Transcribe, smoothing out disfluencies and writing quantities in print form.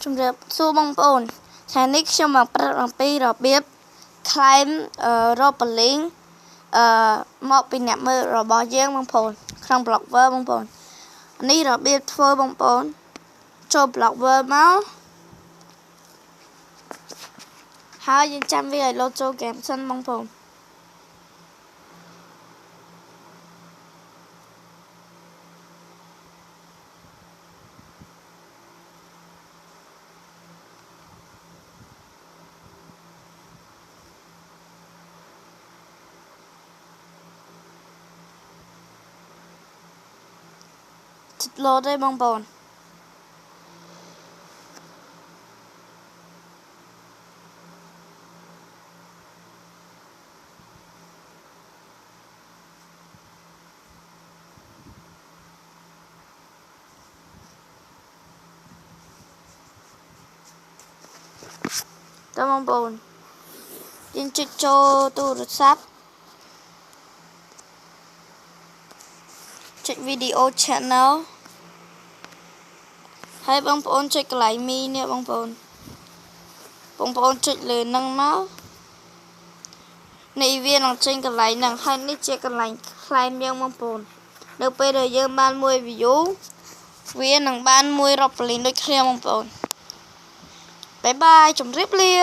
ជំរាបសួរបងប្អូនថ្ងៃនេះខ្ញុំមកប្រាប់អំពីរបៀបខ្លែងរកប៉លីងមកពីអ្នកមើលរបស់យើងបងប្អូនក្នុង Blogger បងប្អូននេះរបៀបធ្វើបងប្អូនចូល Blogger មកហើយយើងចាំវាឲ្យលោតចូល game សិនបងប្អូនលោតទេបងប្អូនតើបងប្អូនយើងចុចចូលទូរស័ព្ទចុច video channel ហើយបងប្អូនចុចកន្លែងមីនេះបងប្អូនចុចលើនឹងមកនេះវានឹងចេញកន្លែងហ្នឹងហើយនេះជាកន្លែងខ្លែងយើងបងប្អូននៅពេលដែលយើងបាន1 view វានឹងបាន1 រ៉ូបលីនដូចគ្នាបងប្អូនបាយបាយជម្រាបលា